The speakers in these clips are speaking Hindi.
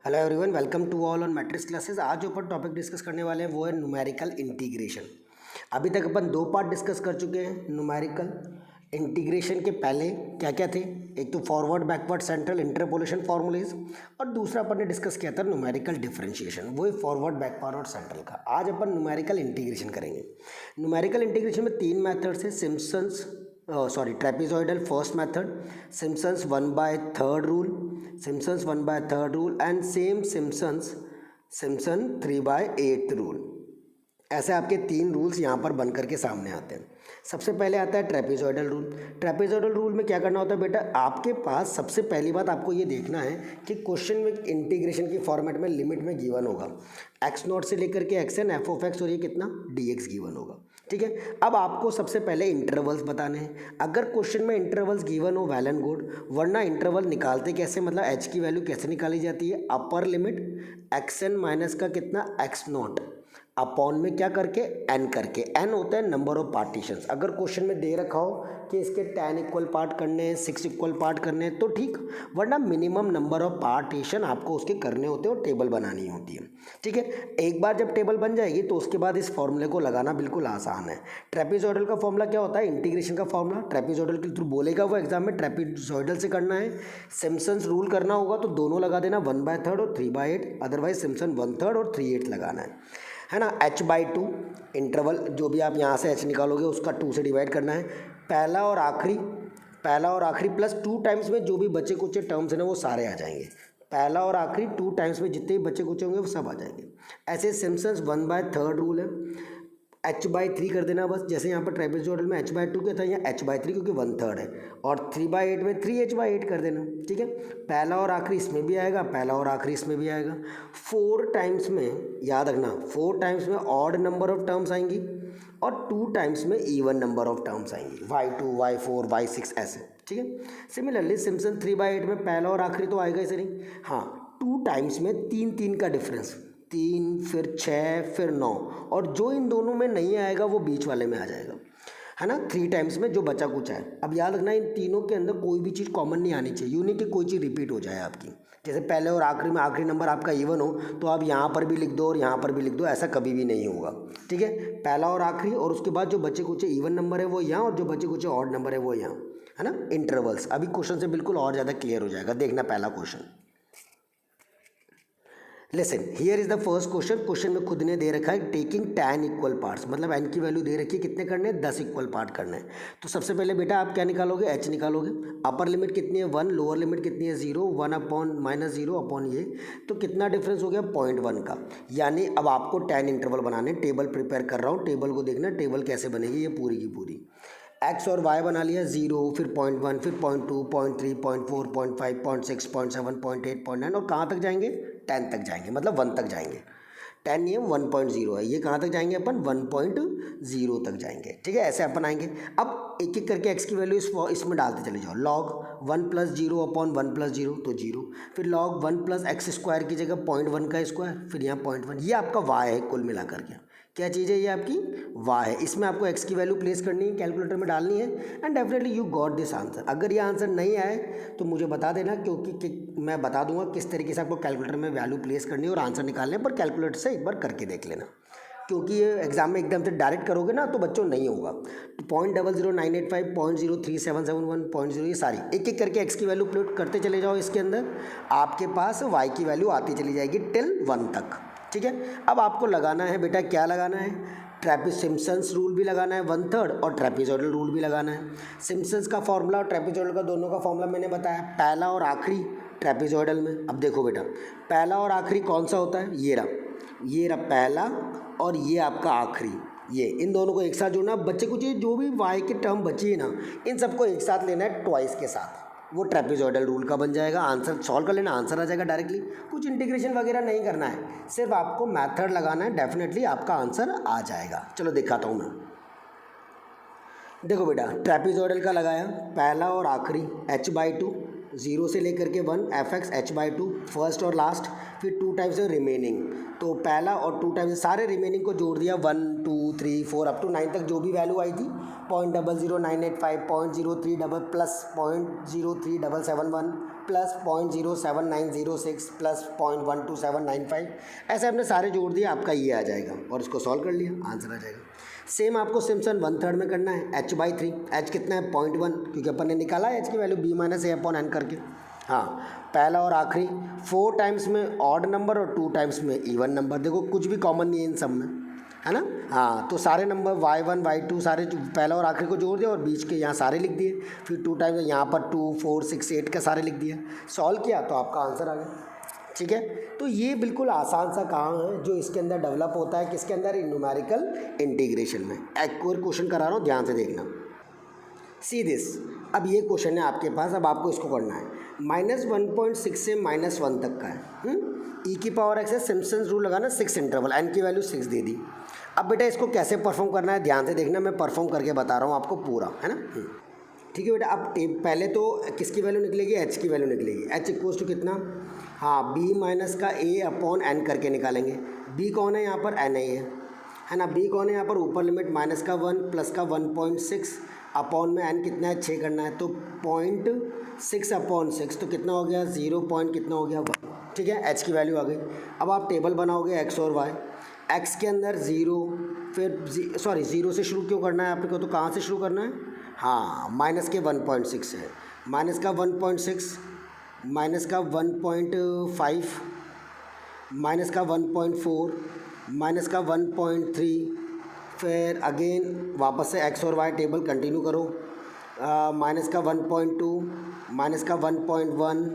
Hello everyone, welcome to all on matrix classes. आज जो अपन टॉपिक डिस्कस करने वाले हैं वो है न्यूमेरिकल इंटीग्रेशन। अभी तक अपन दो पार्ट डिस्कस कर चुके हैं न्यूमेरिकल इंटीग्रेशन के। पहले क्या क्या थे? एक तो forward, backward, central, interpolation formulas, और दूसरा अपन ने डिस्कस किया था न्यूमेरिकल डिफरेंशिएशन, वही फॉरवर्ड, बैकवर्ड और सेंट्रल का। आज अपन न्यूमेरिकल इंटीग्रेशन करेंगे। न्यूमेरिकल इंटीग्रेशन में तीन मेथड्स है। Simpson's trapezoidal first method, Simpson's 1/3 rule, Simpson's 1/3 rule and Simpson 3/8 rule. ऐसे आपके तीन रूल्स यहाँ पर बन करके सामने आते हैं। सबसे पहले आता है ट्रेपेजॉइडल रूल। ट्रेपेजॉइडल रूल में क्या करना होता है बेटा, आपके पास सबसे पहली बात आपको ये देखना है कि क्वेश्चन में इंटीग्रेशन की फॉर्मेट में लिमिट में गिवन होगा x0 से लेकर के xn f(x) और ये कितना dx गिवन होगा। ठीक है, अब आपको सबसे पहले इंटरवल्स बताने हैं। अगर क्वेश्चन में इंटरवल्स गिवन हो वेल एंड गुड, वरना इंटरवल निकालते कैसे, मतलब h की वैल्यू कैसे निकाली जाती है, अपर लिमिट xn माइनस का कितना x0 अपॉन में क्या करके n करके। n होता है नंबर ऑफ पार्टीशंस। अगर क्वेश्चन में दे रखा हो कि इसके 10 इक्वल पार्ट करने हैं, 6 इक्वल पार्ट करने हैं तो ठीक, वरना मिनिमम नंबर ऑफ पार्टीशन आपको उसके करने होते हैं और टेबल बनानी होती है। ठीक है, एक बार जब टेबल बन जाएगी तो उसके बाद इस फॉर्मूले को लगाना बिल्कुल आसान है। ट्रेपेजॉइडल का फॉर्मूला क्या होता है? इंटीग्रेशन का फॉर्मूला ट्रेपेजॉइडल के थ्रू बोलेगा वो एग्जाम में। ट्रेपेजॉइडल से करना है, सिम्पसन्स रूल करना होगा तो दोनों लगा देना 1/3 और 3/8, अदरवाइज सिम्पसन 1/3 और 3/8 लगाना है ना। h/2 इंटरवल, जो भी आप यहाँ से h निकालोगे उसका 2 से डिवाइड करना है। पहला और आखिरी प्लस 2 टाइम्स में जो भी बचे कुचे टर्म्स हैं ना वो सारे आ जाएंगे। पहला और आखिरी 2 टाइम्स में जितने भी बचे कुचे होंगे वो सब आ जाएंगे। ऐसे सिम्पसन्स 1/3 रूल है, h/3 कर देना बस। जैसे यहाँ पर ट्रेपेजॉइडल में h/2 क्या था, यहाँ h/3 क्योंकि 1/3 है, और 3/8 में 3h/8 कर देना। ठीक है, पहला और आखिरी इसमें भी आएगा, पहला और आखिरी इसमें भी आएगा। 4 टाइम्स में, याद रखना, 4 टाइम्स में ऑड नंबर ऑफ टर्म्स आएंगी और 2 टाइम्स में इवन नंबर ऑफ टर्म्स आएंगी, y2, y4, y6 ऐसे। ठीक है, सिमिलरली सिम्पसन 3/8 में पहला और आखिरी तो आएगा इसे नहीं, हाँ 2 टाइम्स में 3 का डिफरेंस, 3 फिर 6 फिर 9, और जो इन दोनों में नहीं आएगा वो बीच वाले में आ जाएगा, है ना। 3 टाइम्स में जो बचा कुछ है। अब याद रखना इन तीनों के अंदर कोई भी चीज़ कॉमन नहीं आनी चाहिए, यूँ नहीं कि कोई चीज़ रिपीट हो जाए आपकी। जैसे पहले और आखिरी में आखिरी नंबर आपका इवन हो तो आप यहाँ पर भी लिख दो और यहाँ पर भी लिख दो, ऐसा कभी भी नहीं होगा। ठीक है, पहला और आखिरी और उसके बाद जो बचे कुछ इवन नंबर है वो यहाँ, और जो बचे कुछ ऑड नंबर है वो यहाँ, है ना। इंटरवल्स अभी क्वेश्चन से बिल्कुल और ज़्यादा क्लियर हो जाएगा। देखना पहला question, lesson here is the first question. Question में खुद ने दे रखा है टेकिंग 10 इक्वल पार्ट्स, मतलब n की वैल्यू दे रखी है, कितने करने हैं, 10 इक्वल पार्ट करने हैं। तो सबसे पहले बेटा आप क्या निकालोगे, h निकालोगे। अपर लिमिट कितनी है 1, लोअर लिमिट कितनी है 0, 1 अपॉन -0 अपॉन ये, तो कितना डिफरेंस हो गया 0.1 का। यानी अब आपको 10 इंटरवल बनाने, टेबल प्रिपेयर कर रहा हूँ, टेबल को देखना टेबल कैसे बनेगी ये पूरी की पूरी। x और y बना लिया, 0 फिर 0.1 फिर 0.2 0.3 0.4 0.5 0.6 0.7 0.8 0.9, और कहाँ तक जाएंगे 10 तक जाएंगे, मतलब 1 तक जाएंगे। 10 नहीं है 1.0 है, ये कहाँ तक जाएंगे अपन 1.0 तक जाएंगे। ठीक है, ऐसे अपन आएंगे। अब एक एक करके x की वैल्यू इसमें डालते चले जाओ। log 1 + 0 अपॉन 1 + 0 तो 0, फिर log 1 + x² की जगह 0.1 का स्क्वायर, फिर यहाँ 0.1। ये आपका y है कुल मिलाकर के। क्या चीज़ है ये आपकी y है, इसमें आपको x की वैल्यू प्लेस करनी है, कैलकुलेटर में डालनी है, and definitely you got this answer. अगर ये आंसर नहीं आए तो मुझे बता देना, क्योंकि मैं बता दूंगा किस तरीके से आपको कैलकुलेटर में वैल्यू प्लेस करनी है और आंसर निकालने पर कैलकुलेटर से एक बार करके देख लेना, क्योंकि ये एग्जाम में एकदम से डायरेक्ट करोगे ना तो बच्चों नहीं होगा। 0.00985 0.03771 0.0, ये सारी एक एक करके x की वैल्यू प्लेट करते चले जाओ इसके अंदर, आपके पास y की वैल्यू आती चली जाएगी टिल 1 तक। ठीक है, अब आपको लगाना है बेटा, क्या लगाना है, सिम्पसन्स रूल भी लगाना है 1/3 और ट्रेपेजॉइडल रूल भी लगाना है। सिम्पसन्स का फॉर्मूला और ट्रेपेजॉइडल का दोनों का फॉर्मूला मैंने बताया, पहला और आखिरी ट्रेपेजॉइडल में। अब देखो बेटा, पहला और आखिरी कौन सा होता है, ये रहा पहला और ये आपका आखिरी, ये इन दोनों को एक साथ जोड़ना। बच्चे कुछ जो भी y के टर्म बची है ना, इन सबको एक साथ लेना है ट्वाइस के साथ, वो ट्रेपेजॉइडल रूल का बन जाएगा। आंसर सॉल्व कर लेना, आंसर आ जाएगा डायरेक्टली। कुछ इंटीग्रेशन वगैरह नहीं करना है, सिर्फ आपको मेथड लगाना है, डेफिनेटली आपका आंसर आ जाएगा। चलो दिखाता हूँ मैं। देखो बेटा, ट्रेपेजॉइडल का लगाया, पहला और आखिरी h/2, 0 से लेकर के 1 f(x) h/2 फर्स्ट और लास्ट, फिर 2 टाइम्स रिमेनिंग, तो पहला और 2 टाइम्स सारे रिमेनिंग को जोड़ दिया, 1 2 3 4 अप टू 9 तक जो भी वैल्यू आई थी 0.00985 0.03 प्लस 0.03771 प्लस 0.07906 प्लस 0.12795, ऐसे आपने सारे जोड़ दिए, आपका ये आ जाएगा और इसको सॉल्व कर लिया, आंसर आ जाएगा। सेम आपको सिम्पसन 1/3 में करना है, h/3। h कितना है 0.1, क्योंकि अपन ने निकाला है h की वैल्यू b-a/n करके। हाँ, पहला और आखिरी 4 टाइम्स में ऑड नंबर और 2 टाइम्स में इवन नंबर। देखो कुछ भी कॉमन नहीं है इन सब में, है ना। हाँ, तो सारे नंबर y1 y2 सारे पहला और आखिरी को जोड़ दिया और बीच के यहाँ सारे लिख दिए, फिर 2 टाइम्स यहाँ पर 2 4 6 8 का सारे लिख दिया, सॉल्व किया तो आपका आंसर आ गया। ठीक है, तो ये बिल्कुल आसान सा काम है जो इसके अंदर डेवलप होता है, किसके अंदर, न्यूमेरिकल इंटीग्रेशन में। एक और क्वेश्चन करा रहा हूँ, ध्यान से देखना। सी दिस, अब ये क्वेश्चन है आपके पास, अब आपको इसको करना है। -1.6 से -1 तक का है, ई की पावर एक्स है, सिम्पसन्स रूल लगाना, 6 इंटरवल, एन की वैल्यू 6 दे दी। अब बेटा इसको कैसे परफॉर्म करना है, ध्यान से देखना, मैं परफॉर्म करके बता रहा हूँ आपको पूरा, है ना। ठीक है बेटा, अब पहले तो किसकी वैल्यू निकलेगी, एच की वैल्यू निकलेगी। एच इक्वल्स टू कितना, हाँ, b माइनस का a/n करके निकालेंगे। b कौन है यहाँ पर, n है ना। b कौन है यहाँ पर, ऊपर लिमिट माइनस का 1 प्लस का 1.6 अपॉन में n कितना है 6 करना है, तो 0.6/6 तो कितना हो गया 0 पॉइंट कितना हो गया 1। ठीक है, h की वैल्यू आ गई। अब आप टेबल बनाओगे x और y, x के अंदर 0, फिर 0 से शुरू क्यों करना है आपको, तो कहाँ से शुरू करना है, हाँ, माइनस के 1.6 है, माइनस का 1.6, माइनस का 1.5, माइनस का 1.4, माइनस का 1.3, फिर अगेन वापस से x और y टेबल कंटिन्यू करो, माइनस का 1.2, माइनस का 1.1,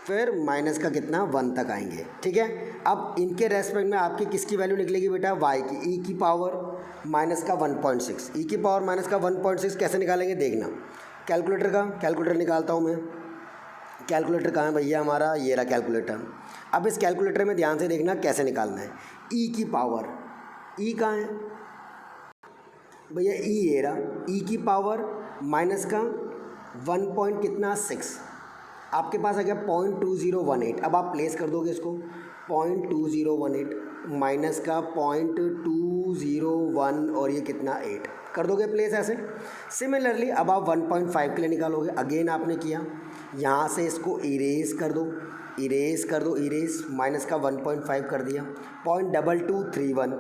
फिर माइनस का कितना 1 तक आएंगे। ठीक है, अब इनके रेस्पेक्ट में आपकी किसकी वैल्यू निकलेगी बेटा, y की, e की पावर माइनस का 1.6, e की पावर माइनस का 1.6 कैसे निकालेंगे देखना। कैलकुलेटर का, कैलकुलेटर निकालता हूँ मैं। कैलकुलेटर कहाँ है भैया हमारा, ये रहा कैलकुलेटर। अब इस कैलकुलेटर में ध्यान से देखना कैसे निकालना है। ई की पावर, ई कहाँ है भैया, ई ये रहा, ई की पावर माइनस का 1 पॉइंट कितना 6, आपके पास आ गया 0.2018। अब आप प्लेस कर दोगे इसको, 0.2018 माइनस का 0.201 और ये कितना 8 कर दोगे प्लेस ऐसे। सिमिलरली अब आप 1.5 के लिए निकालोगे, अगेन आपने किया, यहाँ से इसको इरेज कर दो, इरेज कर दो, इरेज, माइनस का 1.5 कर दिया, 0.2231,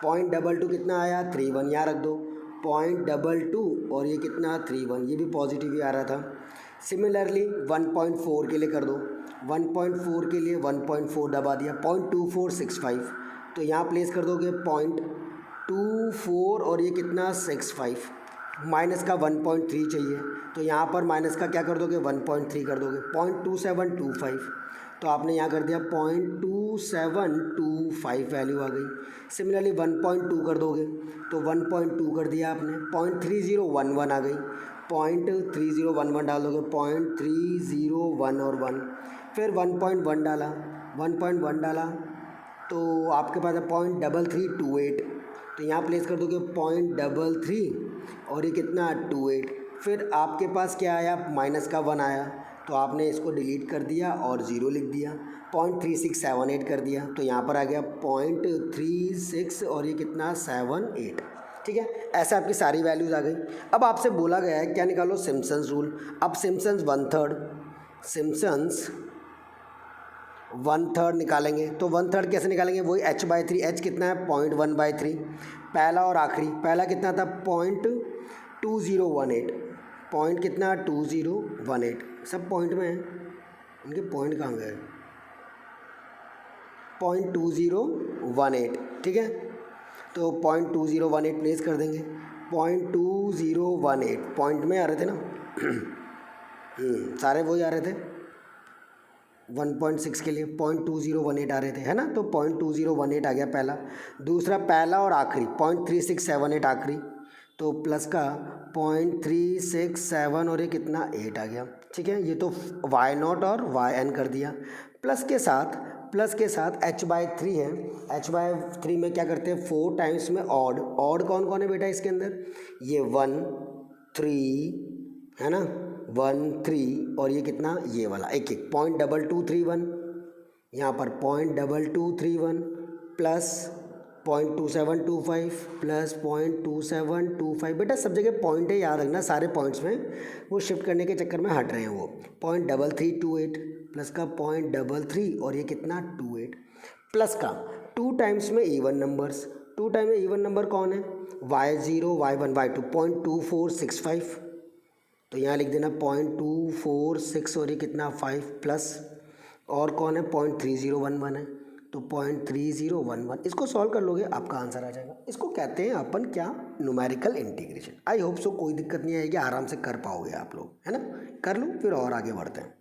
0.22 कितना आया 31, यहाँ रख दो, 0.22 और ये कितना 31, ये भी पॉजिटिव ही आ रहा था। सिमिलरली 1.4 के लिए कर दो, 1.4 के लिए 1.4 दबा दिया, 0.2465, तो यहाँ प्लेस कर दोगे 0.24 और ये कितना 65, माइनस का 1.3 चाहिए, तो यहाँ पर माइनस का क्या कर दोगे 1.3 कर दोगे, 0.2725, तो आपने यहाँ कर दिया 0.2725 वैल्यू आ गई। सिमिलरली 1.2 कर दोगे तो 1.2 कर दिया आपने, 0.3011 आ गई, 0.3011 डाल दोगे, 0.301 और 1, फिर 1.1 डाला, 1.1 डाला तो आपके पास है 0.3328, तो यहाँ प्लेस कर दोगे 0.33 और ये कितना 28, फिर आपके पास क्या आया माइनस का 1 आया, तो आपने इसको डिलीट कर दिया और 0 लिख दिया, 0.3678 कर दिया, तो यहाँ पर आ गया 0.36 और ये कितना 78। ठीक है, ऐसे आपकी सारी वैल्यूज़ आ गई। अब आपसे बोला गया है क्या निकालो, सिम्पसन्स रूल। अब सिम्पसन्स 1/3, सिम्पसन्स 1/3 निकालेंगे, तो 1/3 कैसे निकालेंगे, वही h/3, h कितना है 0.1/3, पहला और आखिरी, पहला कितना था 0.2018, पॉइंट कितना 2018, सब पॉइंट में है, इनके पॉइंट कहाँ गए, 0.2018। ठीक है, तो 0.2018 प्लेस कर देंगे, 0.2018 पॉइंट में आ रहे थे ना सारे वही आ रहे थे 1.6 के लिए 0.2018 आ रहे थे, है ना, तो 0.2018 आ गया पहला। दूसरा पहला और आखिरी 0.3678 आखिरी, तो प्लस का 0.367 और ये कितना 8 आ गया। ठीक है, ये तो y0 और yn कर दिया, प्लस के साथ h/3 है, h/3 में क्या करते हैं 4 टाइम्स में ऑड, ऑड कौन कौन है बेटा इसके अंदर, ये 1 3 है ना, 1 3 और ये कितना ये वाला एक 0.2231, यहाँ पर 0.2231 प्लस 0.2725 प्लस 0.2725। बेटा सब जगह पॉइंट है, याद रखना, सारे पॉइंट्स में वो शिफ्ट करने के चक्कर में हट रहे हैं। वो 0.3328 प्लस का 0.33 और ये कितना 28 प्लस का 2 टाइम्स में इवन नंबर्स। 2 टाइम में इवन नंबर कौन है? y0 y1 y2 0.2465, तो यहाँ लिख देना 0.246 और ये कितना 5 प्लस और कौन है 0.3011 है, तो 0.3011। इसको सॉल्व कर लोगे आपका आंसर आ जाएगा। इसको कहते हैं अपन क्या? Numerical integration. I hope so कोई दिक्कत नहीं आएगी, आराम से कर पाओगे आप लोग, है ना। कर लो फिर और आगे बढ़ते हैं।